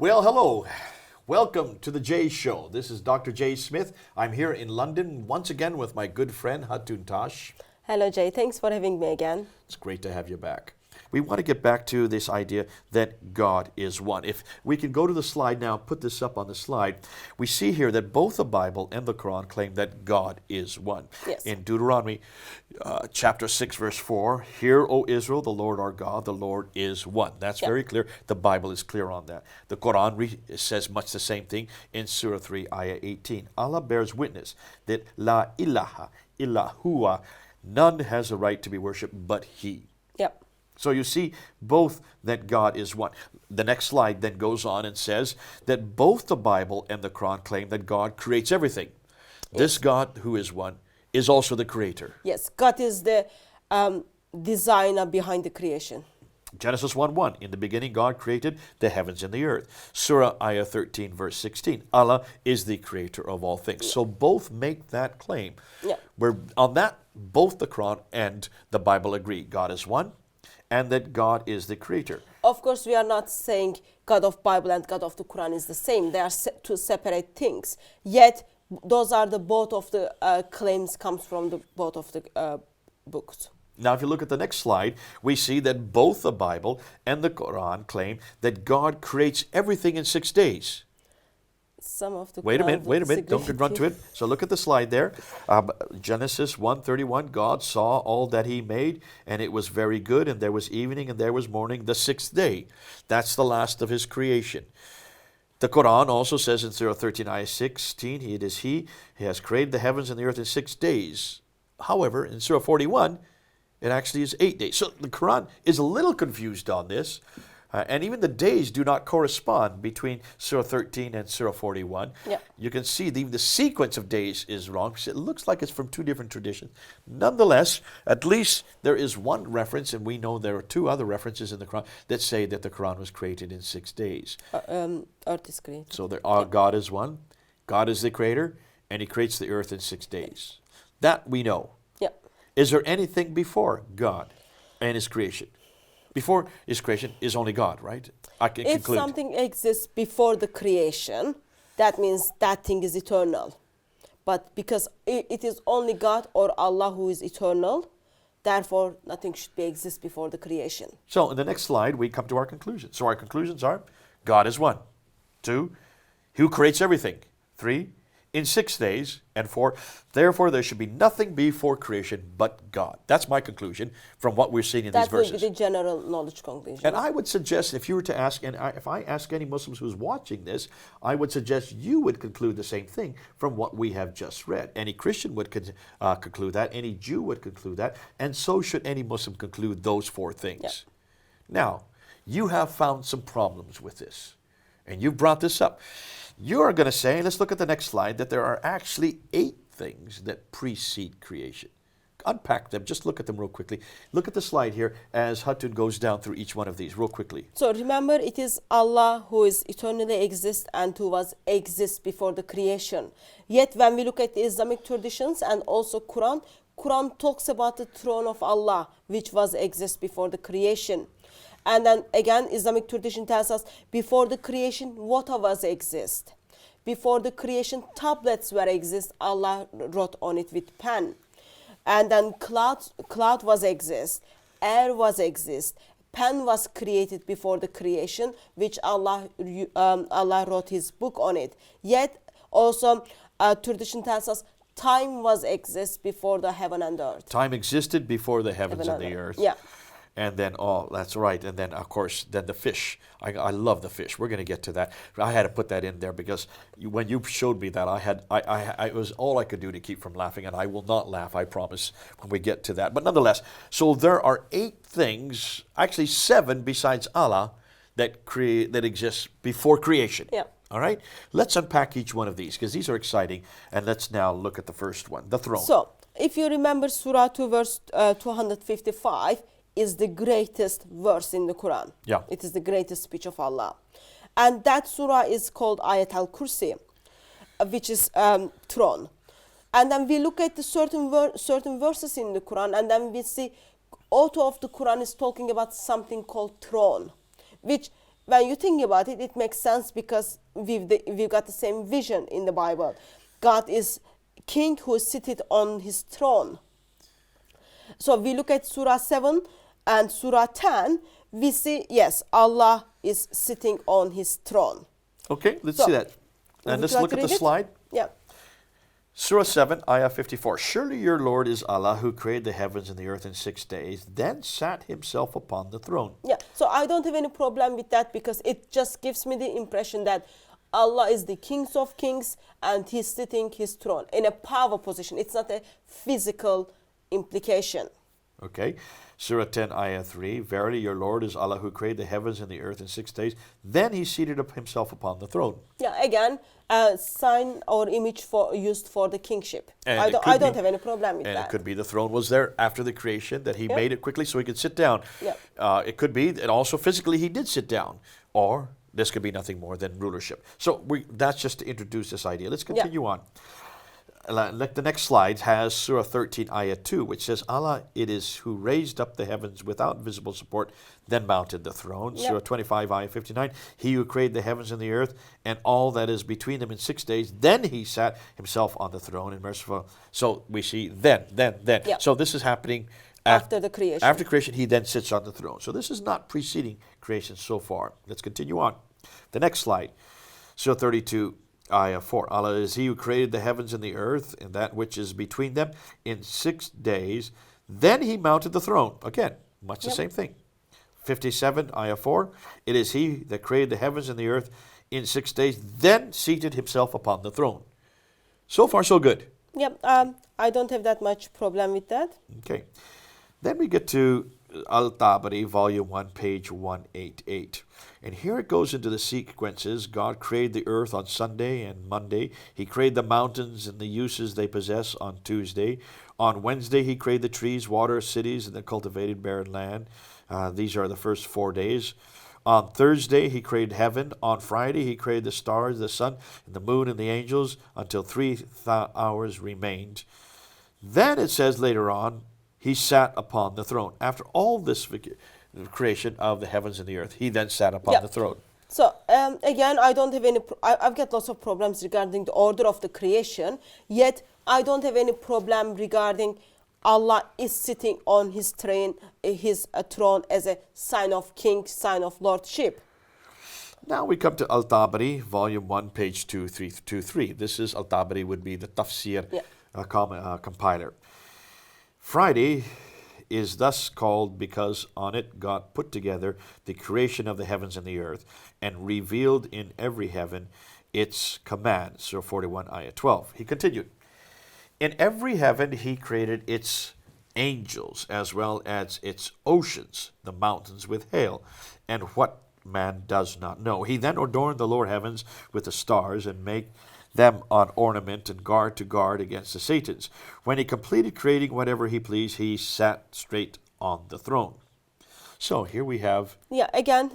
Well, hello. Welcome to the Jay Show. This is Dr. Jay Smith. I'm here in London once again with my good friend Hatun Tash. Hello, Jay. Thanks for having me again. It's great to have you back. We want to get back to this idea that God is one. If we can go to the slide now, put this up on the slide, we see here that both the Bible and the Quran claim that God is one. Yes. In Deuteronomy chapter 6, verse 4, Hear, O Israel, the Lord our God, the Lord is one. That's very clear. The Bible is clear on that. The Quran says much the same thing in Surah 3, Ayah 18. Allah bears witness that La ilaha illa huwa, none has a right to be worshipped but He. Yep. So you see both that God is one. The next slide then goes on and says that both the Bible and the Quran claim that God creates everything. Yes. This God who is one is also the creator. Yes, God is the designer behind the creation. Genesis 1:1, in the beginning God created the heavens and the earth. Surah Ayah 13, verse 16, Allah is the creator of all things. Yeah. So both make that claim. Yeah. Where on that, both the Quran and the Bible agree. God is one, and that God is the creator. Of course, we are not saying God of Bible and God of the Quran is the same. They are two separate things. Yet, those are the both of the claims comes from the both of the books. Now, if you look at the next slide, we see that both the Bible and the Quran claim that God creates everything in 6 days. Some of the Wait a minute, don't run to it. So look at the slide there. Genesis 1:31, God saw all that He made, and it was very good, and there was evening, and there was morning, the sixth day. That's the last of His creation. The Quran also says in Surah 13, Ayah 16, It is He has created the heavens and the earth in 6 days. However, in Surah 41, it actually is 8 days. So the Quran is a little confused on this. And even the days do not correspond between Surah 13 and Surah 41. Yeah. You can see the sequence of days is wrong. It looks like it's from two different traditions. Nonetheless, at least there is one reference, and we know there are two other references in the Quran that say that the Quran was created in 6 days. Earth is created. So God is one, God is the creator, and He creates the earth in 6 days. That we know. Yeah. Is there anything before God and His creation? Before His creation is only God, right? I can If conclude. something exists before the creation, that means that thing is eternal. But because it is only God or Allah who is eternal, therefore nothing should exist before the creation. So in the next slide, we come to our conclusions. So our conclusions are, God is one. 2, who creates everything. 3, in 6 days. And 4, therefore there should be nothing before creation but God. That's my conclusion from what we're seeing in these verses. That will be the general knowledge conclusion. And I would suggest, if you were to ask, and if I ask any Muslims who's watching this, I would suggest you would conclude the same thing from what we have just read. Any Christian would conclude that. Any Jew would conclude that. And so should any Muslim conclude those 4 things. Yeah. Now, you have found some problems with this. And you've brought this up. You are going to say, let's look at the next slide, that there are actually 8 things that precede creation. Unpack them. Just look at them real quickly. Look at the slide here as Hatun goes down through each one of these real quickly. So remember, it is Allah who is eternally exist and who was exist before the creation. Yet when we look at the Islamic traditions and also Quran talks about the throne of Allah, which was exist before the creation. And then again, Islamic tradition tells us before the creation, water was exist. Before the creation, tablets were exist. Allah wrote on it with pen. And then cloud was exist. Air was exist. Pen was created before the creation, which Allah wrote His book on it. Yet also, tradition tells us time was exist before the heaven and earth. Time existed before the heavens and the earth. Yeah. And then, that's right. And then, of course, then the fish. I love the fish. We're going to get to that. I had to put that in there because when you showed me that, it was all I could do to keep from laughing. And I will not laugh, I promise, when we get to that. But nonetheless, so there are 8 things, actually 7 besides Allah, that exist before creation. Yeah. All right? Let's unpack each one of these because these are exciting. And let's now look at the first one, the throne. So, if you remember Surah 2, verse 255, is the greatest verse in the Quran. Yeah. It is the greatest speech of Allah. And that surah is called Ayat al-Kursi, which is throne. And then we look at the certain verses in the Quran, and then we see author of the Quran is talking about something called throne, which when you think about it, it makes sense because we've got the same vision in the Bible. God is king who is seated on his throne. So we look at Surah 7 and Surah 10, we see, yes, Allah is sitting on his throne. Okay, let's So, see that. would And you let's like look to at the read it? slide. Yeah. Surah 7, Ayah 54. Surely your Lord is Allah who created the heavens and the earth in 6 days, then sat himself upon the throne. Yeah, so I don't have any problem with that because it just gives me the impression that Allah is the King of Kings and he's sitting his throne in a power position. It's not a physical implication. Okay. Surah 10, Ayah 3. Verily your Lord is Allah who created the heavens and the earth in 6 days, then he seated himself upon the throne. Yeah, again, a sign or image used for the kingship. And I it could don't be- have any problem with And that. it could be the throne was there after the creation, that he Yep. made it quickly so he could sit down. Yep. It could be that also physically he did sit down. Or this could be nothing more than rulership. So that's just to introduce this idea. Let's continue on. Like the next slide has Surah 13, Ayah 2, which says, Allah it is who raised up the heavens without visible support, then mounted the throne. Yep. Surah 25, Ayah 59, He who created the heavens and the earth and all that is between them in 6 days, then he sat himself on the throne and merciful. So we see then. Yep. So this is happening After the creation. After creation, he then sits on the throne. So this is not preceding creation so far. Let's continue on. The next slide, Surah 32, Ayah 4. Allah is he who created the heavens and the earth and that which is between them in 6 days. Then he mounted the throne. Again, much the same thing. 57, Ayah 4. It is he that created the heavens and the earth in 6 days, then seated himself upon the throne. So far, so good. Yep, I don't have that much problem with that. Okay. Then we get to Al-Tabari, Volume 1, page 188. And here it goes into the sequences. God created the earth on Sunday and Monday. He created the mountains and the uses they possess on Tuesday. On Wednesday, he created the trees, water, cities, and the cultivated barren land. These are the first 4 days. On Thursday, he created heaven. On Friday, he created the stars, the sun, and the moon, and the angels until 3 hours remained. Then it says later on, he sat upon the throne. After all this creation of the heavens and the earth, he then sat upon the throne. So again, I don't have any. I've got lots of problems regarding the order of the creation. Yet I don't have any problem regarding Allah is sitting on his throne as a sign of king, sign of lordship. Now we come to Al-Tabari, Volume 1, page 2323. This is Al-Tabari would be the Tafsir compiler. Friday is thus called because on it God put together the creation of the heavens and the earth and revealed in every heaven its commands. Surah 41, Ayah 12. He continued, in every heaven he created its angels as well as its oceans, the mountains with hail, and what man does not know. He then adorned the lower heavens with the stars and made them on ornament and guard to guard against the Satans. When he completed creating whatever he pleased, he sat straight on the throne. So here we have... Yeah, again,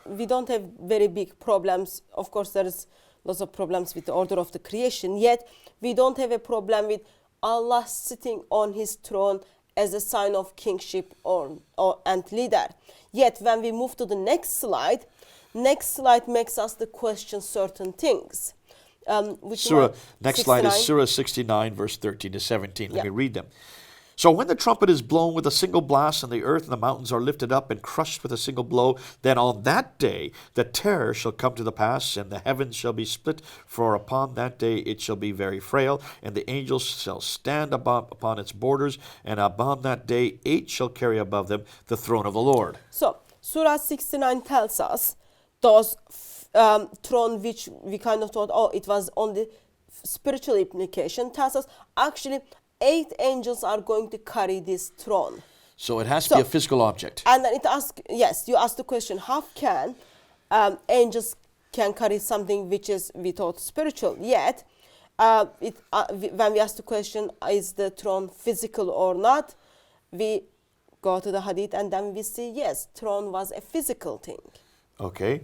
we don't have very big problems. Of course, there is lots of problems with the order of the creation, yet we don't have a problem with Allah sitting on his throne as a sign of kingship and leader. Yet when we move to the next slide makes us to question certain things. Next slide is Surah 69, verse 13 to 17. Let me read them. So when the trumpet is blown with a single blast, and the earth and the mountains are lifted up and crushed with a single blow, then on that day the terror shall come to the pass, and the heavens shall be split, for upon that day it shall be very frail, and the angels shall stand upon its borders, and upon that day 8 shall carry above them the throne of the Lord. So Surah 69 tells us those throne which we kind of thought, it was only spiritual implication, tells us actually 8 angels are going to carry this throne. So it has to be a physical object. And then you ask the question, how can angels can carry something which is, we thought, spiritual? Yet, when we ask the question, is the throne physical or not? We go to the hadith and then we see, yes, throne was a physical thing. Okay.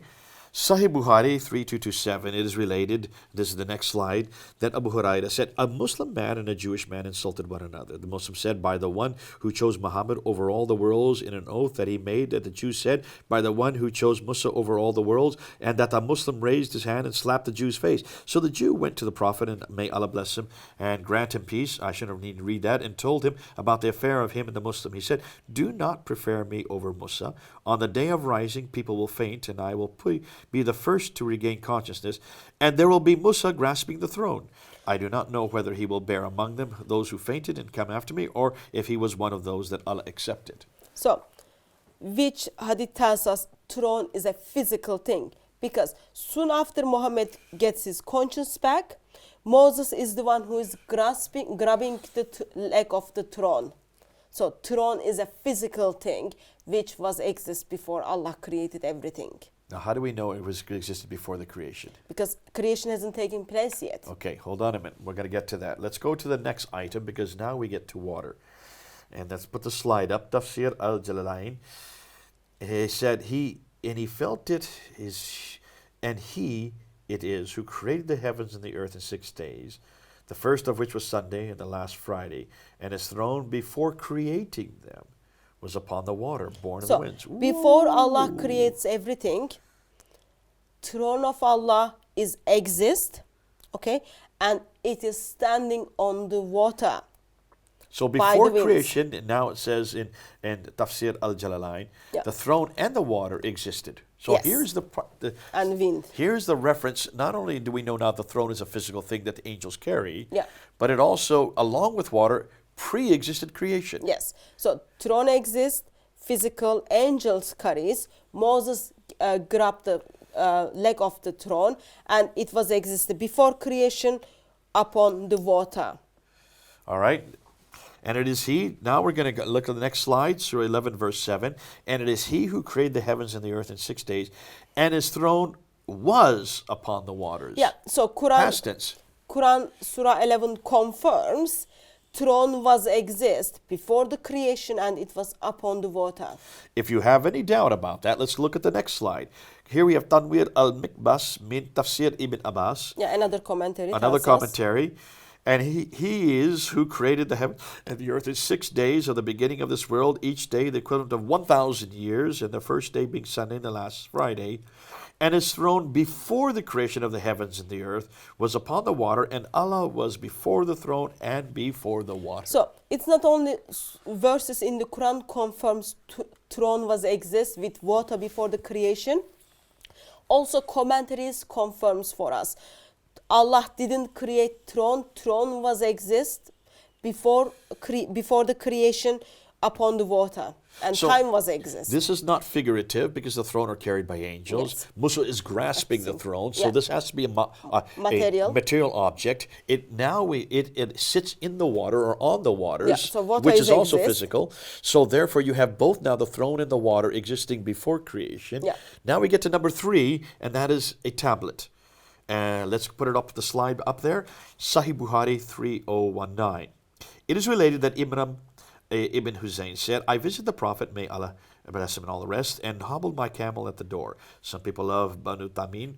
Sahih Bukhari 3227, it is related, this is the next slide, that Abu Huraira said, a Muslim man and a Jewish man insulted one another. The Muslim said, by the one who chose Muhammad over all the worlds, in an oath that he made. That the Jew said, by the one who chose Musa over all the worlds, and that the Muslim raised his hand and slapped the Jew's face. So the Jew went to the Prophet, and may Allah bless him and grant him peace, I shouldn't need to read that, and told him about the affair of him and the Muslim. He said, do not prefer me over Musa. On the day of rising, people will faint, and I will be the first to regain consciousness, and there will be Musa grasping the throne. I do not know whether he will bear among them those who fainted and come after me, or if he was one of those that Allah accepted. So, which hadith tells us throne is a physical thing, because soon after Muhammad gets his conscience back, Moses is the one who is grabbing the leg of the throne. So throne is a physical thing which was exist before Allah created everything. Now, how do we know it existed before the creation? Because creation hasn't taken place yet. Okay, hold on a minute. We're going to get to that. Let's go to the next item, because now we get to water. And let's put the slide up. Tafsir al-Jalalain. He said, he felt it is, and he it is who created the heavens and the earth in 6 days, the first of which was Sunday and the last Friday, and his throne before creating them was upon the water, born of the winds. Before Allah creates everything, throne of Allah exists, okay, and it is standing on the water. So before creation, now it says in Tafsir al-Jalalain, the throne and the water existed. So here's and wind. Here's the reference. Not only do we know now the throne is a physical thing that the angels carry, but it also, along with water, pre-existed creation. Yes. So throne exists, physical, angels carries. Moses grabbed the leg of the throne, and it was existed before creation upon the water. All right. And it is he, now we're going to look at the next slide, Surah 11, verse 7. And it is he who created the heavens and the earth in 6 days, and his throne was upon the waters. Yeah, so Past tense. Quran Surah 11 confirms throne was exist before the creation, and it was upon the water. If you have any doubt about that, let's look at the next slide. Here we have Tanwir al-Mikbas min Tafsir ibn Abbas. Yeah, another commentary. Another commentary. And he is who created the heaven and the earth in 6 days of the beginning of this world, each day the equivalent of 1,000 years, and the first day being Sunday and the last Friday. And his throne before the creation of the heavens and the earth was upon the water, and Allah was before the throne and before the water. So it's not only verses in the Quran confirms throne was exist with water before the creation. Also commentaries confirms for us. Allah didn't create throne. Throne was exist before the creation upon the water, and so time was exist. This is not figurative, because the throne are carried by angels. Yes. Musa is grasping the throne, so this has to be a material object. It sits in the water or on the waters, so which is also physical. So therefore, you have both now the throne and the water existing before creation. Now we get to number 3, and that is a tablet. Let's put it up the slide up there. Sahih Bukhari 3019. It is related that Ibn Hussein said, I visited the Prophet, may Allah bless him and all the rest, and hobbled my camel at the door. Some people of Banu Tamim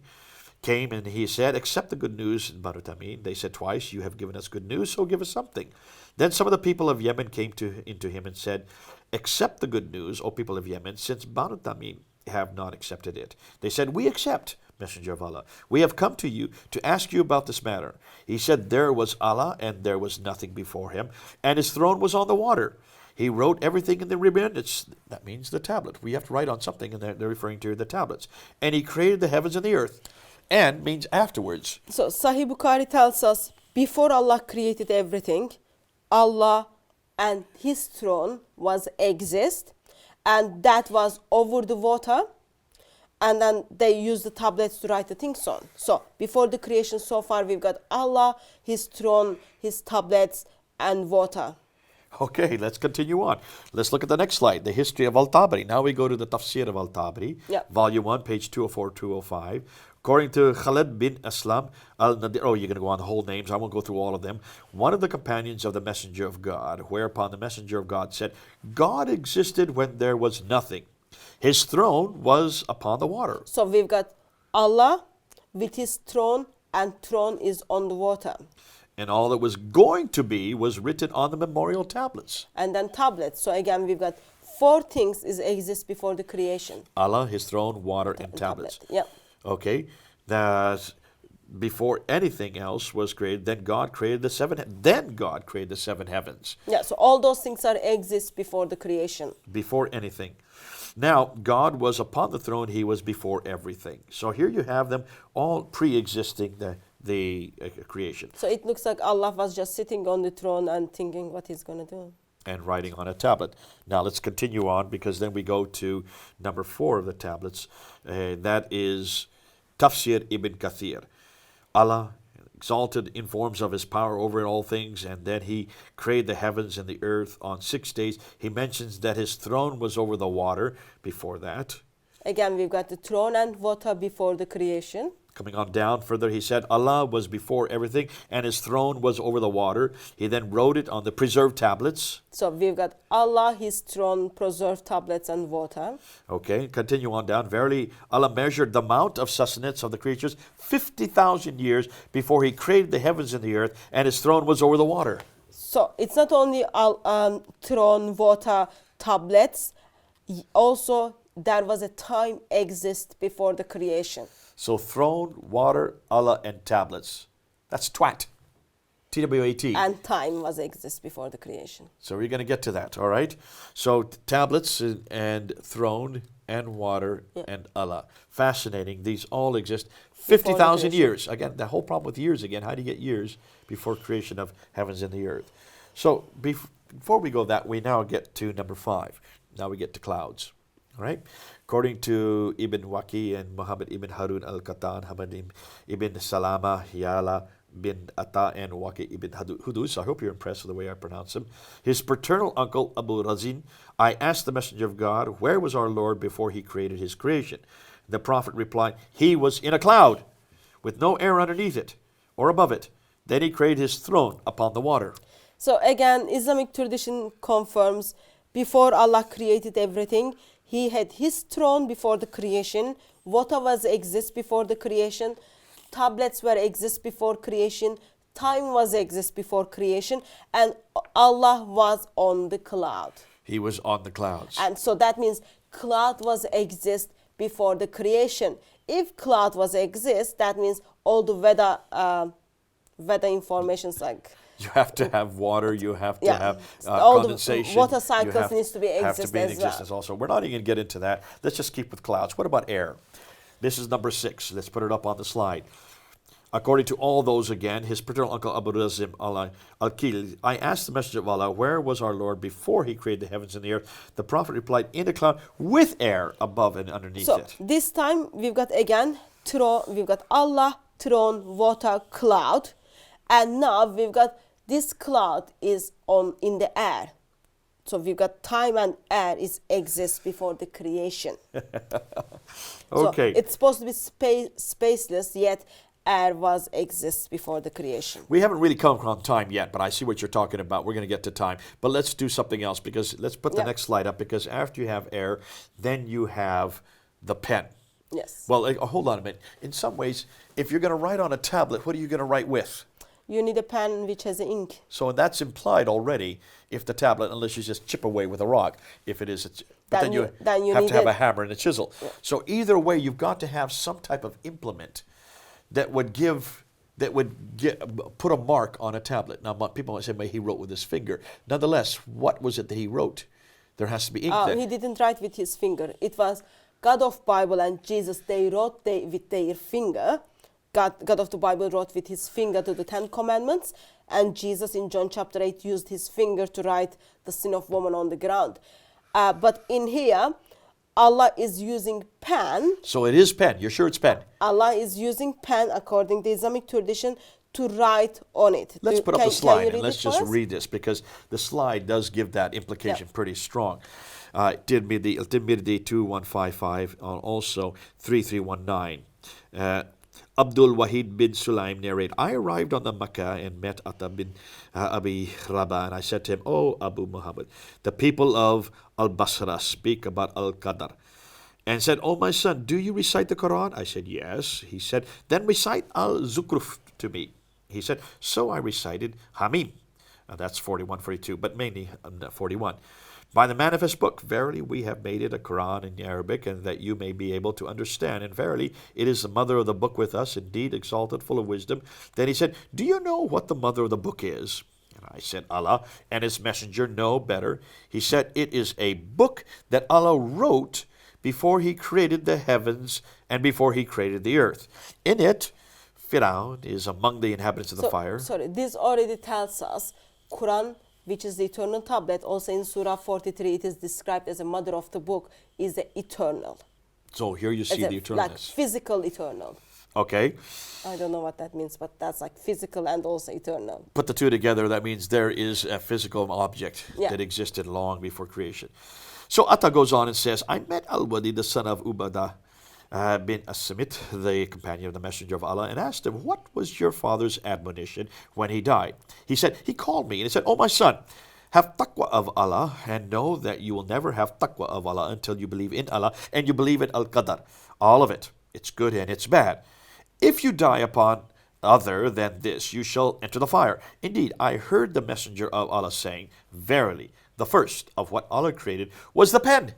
came, and he said, accept the good news in Banu Tamim. They said twice, you have given us good news, so give us something. Then some of the people of Yemen came into him and said, accept the good news, O people of Yemen, since Banu Tamim have not accepted it. They said, we accept, Messenger of Allah. We have come to you to ask you about this matter. He said, there was Allah, and there was nothing before him, and his throne was on the water. He wrote everything in the remembrance. That means the tablet. We have to write on something, and they're referring to the tablets. And he created the heavens and the earth. And means afterwards. So Sahih Bukhari tells us, before Allah created everything, Allah and his throne was exist, and that was over the water. And then they use the tablets to write the things on. So before the creation, so far we've got Allah, his throne, his tablets, and water. Okay, let's continue on. Let's look at the next slide, the history of Al-Tabari. Now we go to the Tafsir of Al-Tabari, volume 1, page 204, 205. According to Khalid bin Aslam al-Nadir, you're going to go on the whole names. I won't go through all of them. One of the companions of the Messenger of God, whereupon the Messenger of God said, God existed when there was nothing. His throne was upon the water. So we've got Allah with his throne, and throne is on the water. And all that was going to be was written on the memorial tablets. And then tablets. So again, we've got four things is exist before the creation. Allah, his throne, water, and tablets. Tablet. Yeah. Okay, that before anything else was created, then God created the seven heavens. Yeah. So all those things are exist before the creation. Before anything. Now, God was upon the throne, he was before everything. So here you have them all pre-existing the creation. So it looks like Allah was just sitting on the throne and thinking what he's going to do. And writing on a tablet. Now let's continue on, because then we go to number 4 of the tablets. That is Tafsir ibn Kathir. Allah exalted in forms of his power over all things, and then he created the heavens and the earth on 6 days. He mentions that his throne was over the water before that. Again, we've got the throne and water before the creation. Coming on down further, he said Allah was before everything, and his throne was over the water. He then wrote it on the preserved tablets. So we've got Allah, his throne, preserved tablets, and water. Okay, continue on down. Verily, Allah measured the amount of sustenance of the creatures 50,000 years before he created the heavens and the earth, and his throne was over the water. So it's not only throne, water, tablets. Also, there was a time exist before the creation. So throne, water, Allah, and tablets. That's twat. T-W-A-T. And time was exist before the creation. So we're going to get to that, all right? So tablets and throne and water and Allah. Fascinating. These all exist 50,000 years. Again, the whole problem with years again. How do you get years before creation of heavens and the earth? So before we go that, we now get to number 5. Now we get to clouds. All right? According to Ibn Waqi and Muhammad ibn Harun al-Qattan, Hamad ibn Salama, Yala bin Atta, and Waqi ibn Hudus, I hope you're impressed with the way I pronounce him, his paternal uncle Abu Razin, I asked the Messenger of God, where was our Lord before he created his creation? The Prophet replied, he was in a cloud with no air underneath it or above it. Then he created his throne upon the water. So again, Islamic tradition confirms before Allah created everything, he had his throne before the creation, water was exist before the creation, tablets were exist before creation, time was exist before creation, and Allah was on the cloud. He was on the clouds. And so that means cloud was exist before the creation. If cloud was exist, that means all the weather informations like you have to have water. You have to have all condensation. The water cycles needs to be have exist to be in as existence well. also. We're not even going to get into that. Let's just keep with clouds. What about air? This is number 6. Let's put it up on the slide. According to all those again, his paternal uncle Abu Razim al-Kil, I asked the Messenger of Allah, where was our Lord before he created the heavens and the earth? The Prophet replied, in the cloud with air above and underneath So it. this time we've got again throne, we've got Allah, throne, water, cloud, and now we've got this cloud is in the air. So we've got time and air is exist before the creation. Okay. So it's supposed to be spaceless, yet air was exist before the creation. We haven't really come on time yet, but I see what you're talking about. We're going to get to time. But let's do something else, because let's put the next slide up, because after you have air, then you have the pen. Yes. Well, hold on a minute. In some ways, if you're going to write on a tablet, what are you going to write with? You need a pen which has ink. So that's implied already if the tablet, unless you just chip away with a rock, if it is, but then you have to have a hammer and a chisel. Yeah. So either way, you've got to have some type of implement that would put a mark on a tablet. Now, people might say, he wrote with his finger. Nonetheless, what was it that he wrote? There has to be ink there. He didn't write with his finger. It was God of Bible and Jesus, they wrote with their finger. God of the Bible wrote with his finger to the 10 commandments, and Jesus in John chapter 8 used his finger to write the sin of woman on the ground. But in here, Allah is using pen. So it is pen. You're sure it's pen? Allah is using pen according to Islamic tradition to write on it. Let's put up the slide and let's just read this, because the slide does give that implication pretty strong. Tirmidhi 2155 and also 3319. Abdul Wahid bin Sulaim narrate, I arrived on the Makkah and met Atta bin Abi Rabah, and I said to him, O Abu Muhammad, the people of Al-Basra speak about Al-Qadr. and said, "Oh, my son, do you recite the Quran?" I said, "Yes." He said, "Then recite Al-Zukhruf to me." He said, so I recited Hamim. That's 41, 42, but mainly 41. "By the manifest book, verily we have made it a Quran in Arabic, and that you may be able to understand. And verily it is the mother of the book with us, indeed exalted, full of wisdom." Then he said, "Do you know what the mother of the book is?" And I said, "Allah and his messenger know better." He said, "It is a book that Allah wrote before he created the heavens and before he created the earth. In it, Firaun is among the inhabitants of the fire." Sorry, this already tells us Quran, which is the eternal tablet, also in Surah 43, it is described as a mother of the book, is the eternal. So here you see the eternalness. Like physical eternal. Okay. I don't know what that means, but that's like physical and also eternal. Put the two together, that means there is a physical object Yeah. that existed long before creation. So Atta goes on and says, "I met Al-Wadi, the son of Ubadah bin As-Samit, the companion of the Messenger of Allah, and asked him, 'What was your father's admonition when he died?' He said, he called me and he said, 'Oh, my son, have taqwa of Allah, and know that you will never have taqwa of Allah until you believe in Allah and you believe in Al-Qadar, all of it, its good and its bad. If you die upon other than this, you shall enter the fire. Indeed, I heard the Messenger of Allah saying, verily, the first of what Allah created was the pen.'"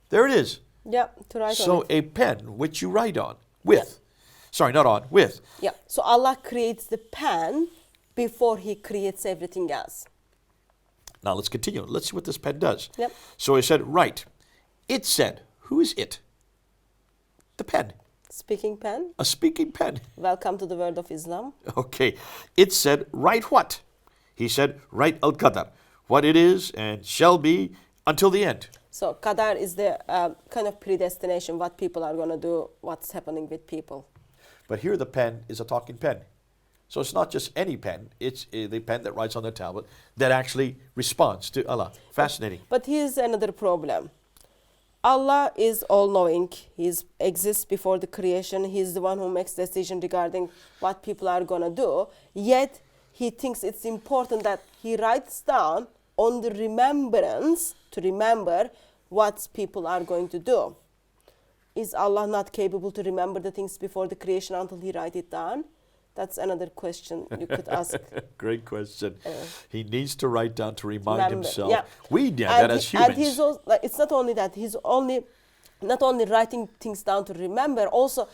There it is. Yeah, to write So on it. a pen which you write on, with. Sorry, not on, with. Yeah, so Allah creates the pen before he creates everything else. Now let's continue. Let's see what this pen does. Yep. So he said, "Write." It said, who is it? The pen. Speaking pen, A speaking pen. welcome to the world of Islam. Okay. It said, "Write what?" He said, "Write Al-Qadar, what it is and shall be until the end." So Qadar is the kind of predestination, what people are going to do, what's happening with people. But here the pen is a talking pen. So it's not just any pen, it's the pen that writes on the tablet that actually responds to Allah. Fascinating. But here's another problem. Allah is all-knowing. He exists before the creation. He's the one who makes decision regarding what people are going to do. Yet, he thinks it's important that he writes down on the remembrance, to remember what people are going to do. Is Allah not capable to remember the things before the creation until he write it down? That's another question you could ask. Great question. He needs to write down to remind Remember, himself. yeah. We need And that as he- and humans. he's also, like, it's not only that, he's not only writing things down to remember, also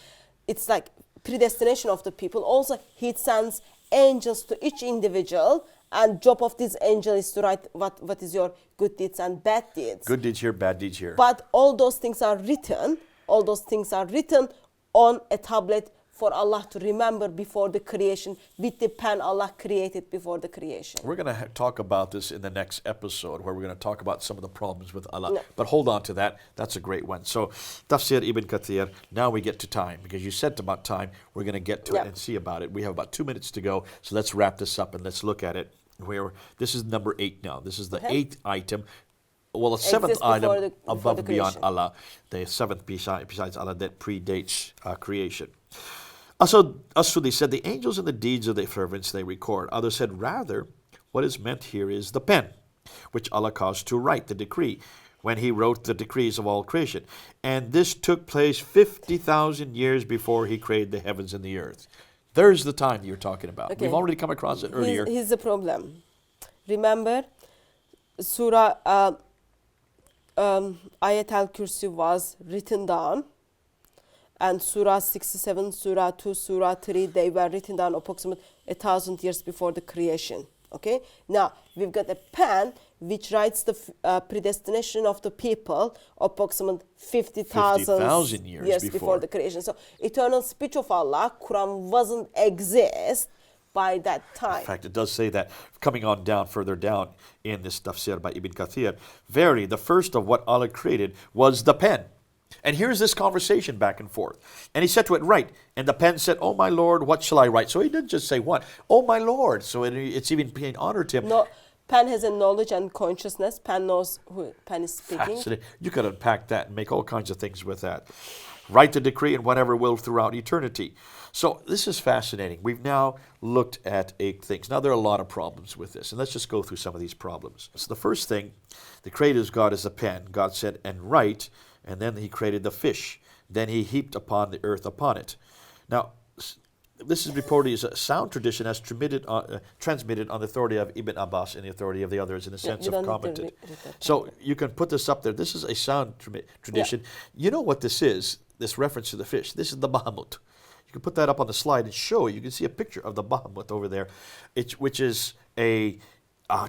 it's like predestination of the people. Also, he sends angels to each individual, and job of this angel is to write what is your good deeds and bad deeds. Good deeds here, bad deeds here. But all those things are written on a tablet for Allah to remember before the creation, with the pen Allah created before the creation. We're going to talk about this in the next episode, where we're going to talk about some of the problems with Allah. No. But hold on to that. That's a great one. So, Tafsir Ibn Kathir, now we get to time. Because you said about time, we're going to get to it Yeah. and see about it. We have about 2 minutes to go. So let's wrap this up and let's look at it. This is number 8 now. This is the Okay. 8th item. Well, the 7th Exists before item the above beyond creation. Allah. The 7th besides Allah that predates creation. As-Sudi said, the angels and the deeds of the servants they record. Others said, rather, what is meant here is the pen, which Allah caused to write the decree, when he wrote the decrees of all creation. And this took place 50,000 years before he created the heavens and the earth. There's the time you're talking about. Okay. We've already come across it earlier. Here's the problem. Remember, Surah Ayat al-Kursi was written down, and Surah 67, Surah 2, Surah 3, they were written down approximately 1,000 years before the creation. Okay? Now, we've got a pen which writes the predestination of the people approximately 50,000 years before the creation. So, eternal speech of Allah, Quran wasn't exist by that time. In fact, it does say that, coming on down, further down in this tafsir by Ibn Kathir, verily, the first of what Allah created was the pen. And here's this conversation back and forth. And he said to it, write. And the pen said, oh my Lord, what shall I write? So he didn't just say what? Oh my Lord. So it's even paying honor to him. No, pen has a knowledge and consciousness. Pen knows who pen is speaking. Fascinating. You could unpack that and make all kinds of things with that. Write the decree and whatever will throughout eternity. So this is fascinating. We've now looked at 8 things. Now there are a lot of problems with this, and let's just go through some of these problems. So the first thing, the creator's God is a pen. God said, and write. and then he created the fish. Then he heaped upon the earth upon it. Now, this is reported as a sound tradition as transmitted on the authority of Ibn Abbas and the authority of the others in the sense you of don't need to commented. read that. So you can put this up there. This is a sound tradition. You know what this is, this reference to the fish. This is the Bahamut. You can put that up on the slide and show it. You can see a picture of the Bahamut over there, which is a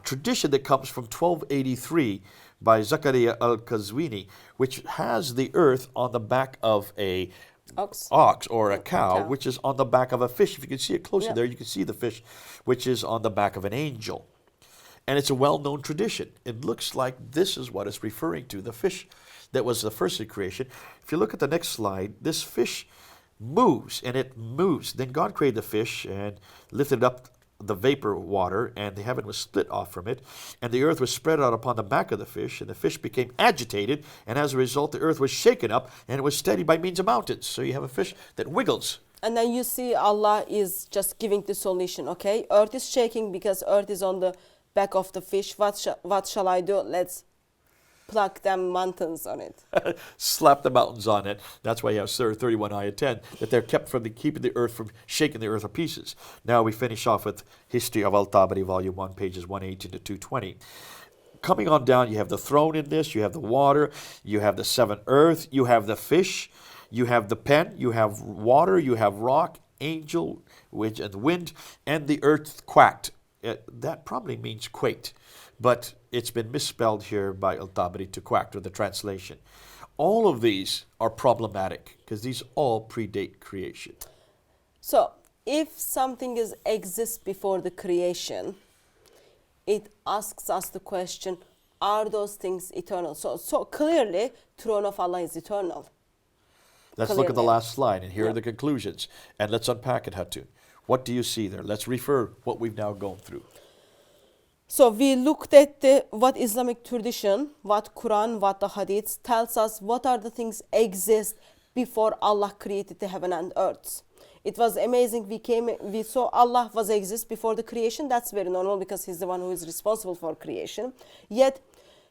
tradition that comes from 1283 by Zakaria al-Qazwini, which has the earth on the back of a ox or a cow, which is on the back of a fish. If you can see it closer there, you can see the fish, which is on the back of an angel. And it's a well-known tradition. It looks like this is what it's referring to, the fish that was the first in creation. If you look at the next slide, this fish moves, and it moves. Then God created the fish and lifted up the vapor water, and the heaven was split off from it, and the earth was spread out upon the back of the fish, and the fish became agitated, and as a result the earth was shaken up, and it was steady by means of mountains. So you have a fish that wiggles. And then you see Allah is just giving the solution, okay? Earth is shaking because earth is on the back of the fish. What shall I do? Let's plug them mountains on it. Slap the mountains on it. That's why you have Surah 31, Ayah 10, that they're kept from keeping the earth from shaking the earth to pieces. Now we finish off with History of Al-Tabari, Volume 1, pages 118 to 220. Coming on down, you have the throne in this, you have the water, you have the seven earth, you have the fish, you have the pen, you have water, you have rock, angel, which and wind, and the earth quacked. That probably means quaked, but it's been misspelled here by Al-Tabari to quacked, or the translation. All of these are problematic because these all predate creation. So if something exists before the creation, it asks us the question, are those things eternal? So clearly, throne of Allah is eternal. Let's look at the last slide, and here are the conclusions. And let's unpack it, Hatun. What do you see there? Let's refer what we've now gone through. So we looked at what Islamic tradition, what Quran, what the Hadith tells us, what are the things exist before Allah created the heaven and earth. It was amazing. We saw Allah was exist before the creation. That's very normal because He's the one who is responsible for creation. Yet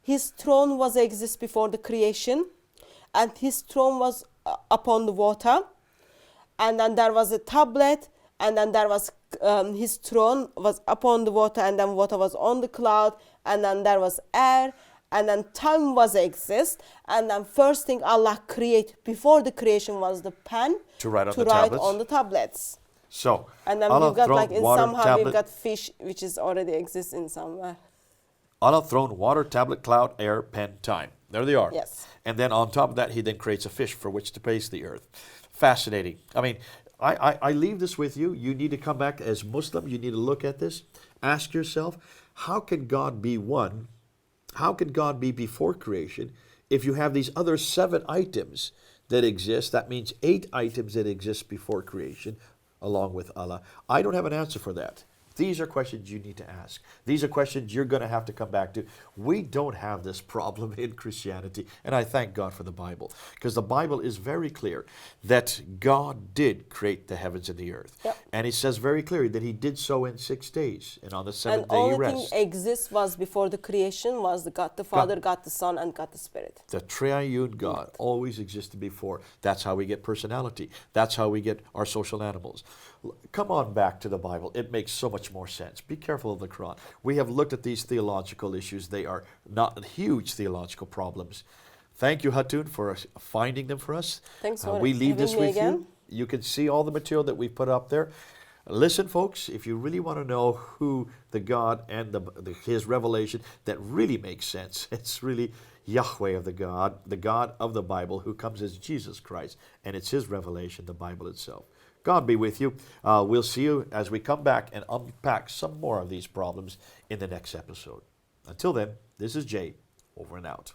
His throne was exist before the creation, and His throne was upon the water, and then there was a tablet, and then there was his throne was upon the water, and then water was on the cloud, and then there was air, and then time was exist, and then first thing Allah create before the creation was the pen to write on the tablets. So, and then Allah we've got like in somehow tablet, we've got fish which is already exists in somewhere. Allah throne, water, tablet, cloud, air, pen, time. There they are. Yes. And then on top of that, He then creates a fish for which to place the earth. Fascinating. I mean, I leave this with you. You need to come back as Muslim. You need to look at this. Ask yourself, how can God be one? How can God be before creation if you have these other 7 items that exist? That means 8 items that exist before creation along with Allah. I don't have an answer for that. These are questions you need to ask. These are questions you're going to have to come back to. We don't have this problem in Christianity, and I thank God for the Bible, because the Bible is very clear that God did create the heavens and the earth. Yep. And He says very clearly that He did so in 6 days, and on the 7th day He only rests. thing exists was before the creation was the God the Father, God the Son, and God the Spirit. The triune God always existed before. That's how we get personality. That's how we get our social animals. Come on back to the Bible. It makes so much more sense. Be careful of the Quran. We have looked at these theological issues. They are not huge theological problems. Thank you, Hatun, for finding them for us. Thanks for we leave this having me with again. you. You can see all the material that we've put up there. Listen, folks, if you really want to know who the God and His revelation that really makes sense, it's really Yahweh of the God of the Bible, who comes as Jesus Christ, and it's His revelation, the Bible itself. God be with you. We'll see you as we come back and unpack some more of these problems in the next episode. Until then, this is Jay, over and out.